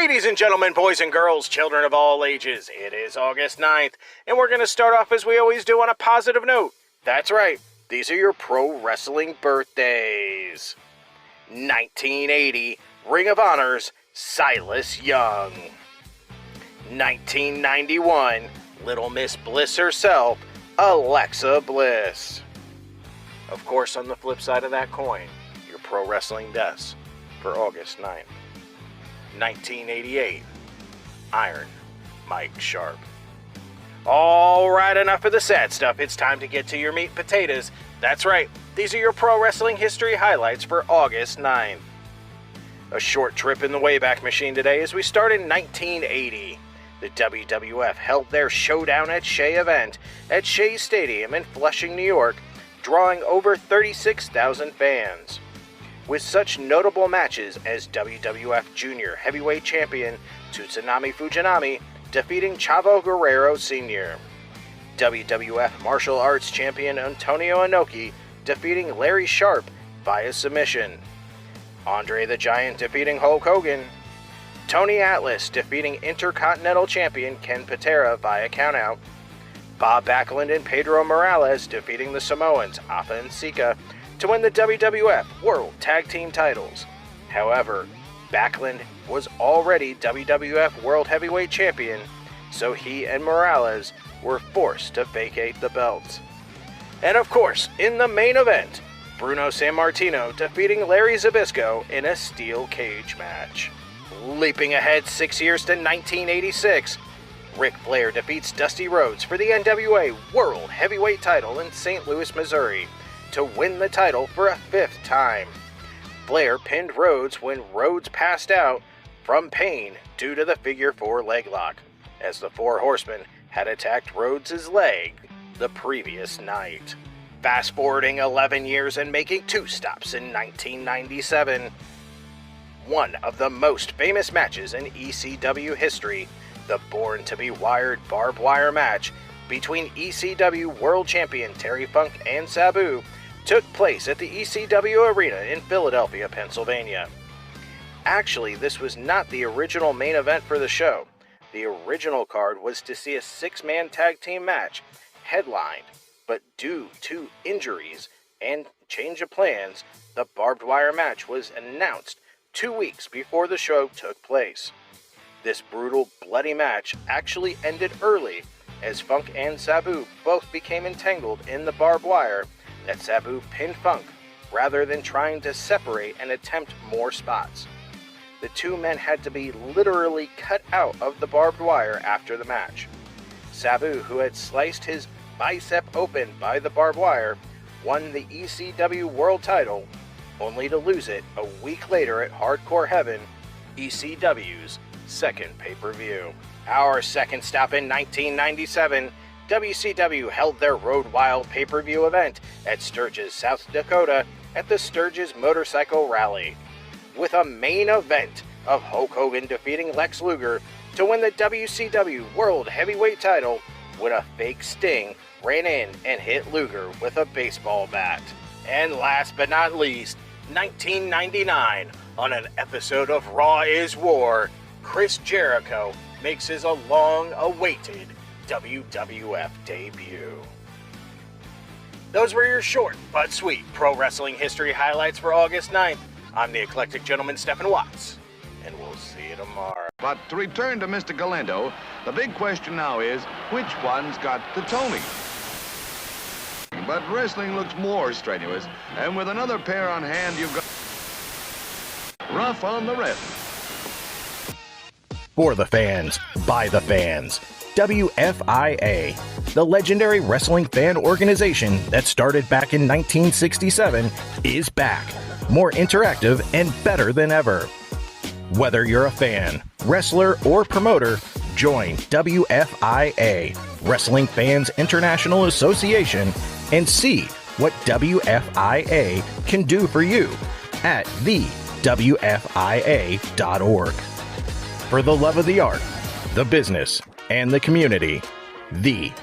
Ladies and gentlemen, boys and girls, children of all ages, it is August 9th, and we're going to start off as we always do on a positive note. That's right, these are your pro wrestling birthdays. 1980, Ring of Honor's Silas Young. 1991, Little Miss Bliss herself, Alexa Bliss. Of course, on the flip side of that coin, your pro wrestling deaths for August 9th. 1988, Iron Mike Sharp. All right, enough of the sad stuff. It's time to get to your meat and potatoes. That's right, these are your pro wrestling history highlights for August 9th. A short trip in the Wayback Machine today as we start in 1980. The WWF held their Showdown at Shea event at Shea Stadium in Flushing, New York, drawing over 36,000 fans. With such notable matches as WWF Junior Heavyweight Champion Tsunami Fujinami defeating Chavo Guerrero Sr., WWF Martial Arts Champion Antonio Inoki defeating Larry Sharp via submission, Andre the Giant defeating Hulk Hogan, Tony Atlas defeating Intercontinental Champion Ken Patera via countout, Bob Backlund and Pedro Morales defeating the Samoans Afa and Sika to win the WWF World Tag Team titles. However, Backlund was already WWF World Heavyweight Champion, so he and Morales were forced to vacate the belts. And of course, in the main event, Bruno Sammartino defeating Larry Zbyszko in a steel cage match. Leaping ahead 6 years to 1986, Ric Flair defeats Dusty Rhodes for the NWA World Heavyweight title in St. Louis, Missouri, to win the title for a fifth time. Flair pinned Rhodes when Rhodes passed out from pain due to the figure 4 leg lock, as the Four Horsemen had attacked Rhodes' leg the previous night. Fast forwarding 11 years and making 2 stops in 1997. One of the most famous matches in ECW history, the Born to be Wired barbed wire match between ECW World Champion Terry Funk and Sabu, took place at the ECW Arena in Philadelphia, Pennsylvania. Actually, this was not the original main event for the show. The original card was to see a 6-man tag team match headlined, but due to injuries and change of plans, the barbed wire match was announced 2 weeks before the show took place. This brutal, bloody match actually ended early, as Funk and Sabu both became entangled in the barbed wire that Sabu pinned Funk rather than trying to separate and attempt more spots. The two men had to be literally cut out of the barbed wire after the match. Sabu, who had sliced his bicep open by the barbed wire, won the ECW World title, only to lose it a week later at Hardcore Heaven, ECW's second pay-per-view. Our second stop in 1997, WCW held their Road Wild pay-per-view event at Sturgis, South Dakota at the Sturgis Motorcycle Rally, with a main event of Hulk Hogan defeating Lex Luger to win the WCW World Heavyweight title when a fake Sting ran in and hit Luger with a baseball bat. And last but not least, 1999, on an episode of Raw is War, Chris Jericho makes his long-awaited WWF debut. Those were your short but sweet pro wrestling history highlights for August 9th. I'm the eclectic gentleman Stephen Watts, and we'll see you tomorrow. But to return to Mr. Galindo, the big question now is, which one's got the Tony? But wrestling looks more strenuous, and with another pair on hand, you've got Rough on the Red. For the fans, by the fans, WFIA, the legendary wrestling fan organization that started back in 1967, is back, more interactive and better than ever. Whether you're a fan, wrestler, or promoter, join WFIA, Wrestling Fans International Association, and see what WFIA can do for you at thewfia.org. For the love of the art, the business, and the community, thewfia.org.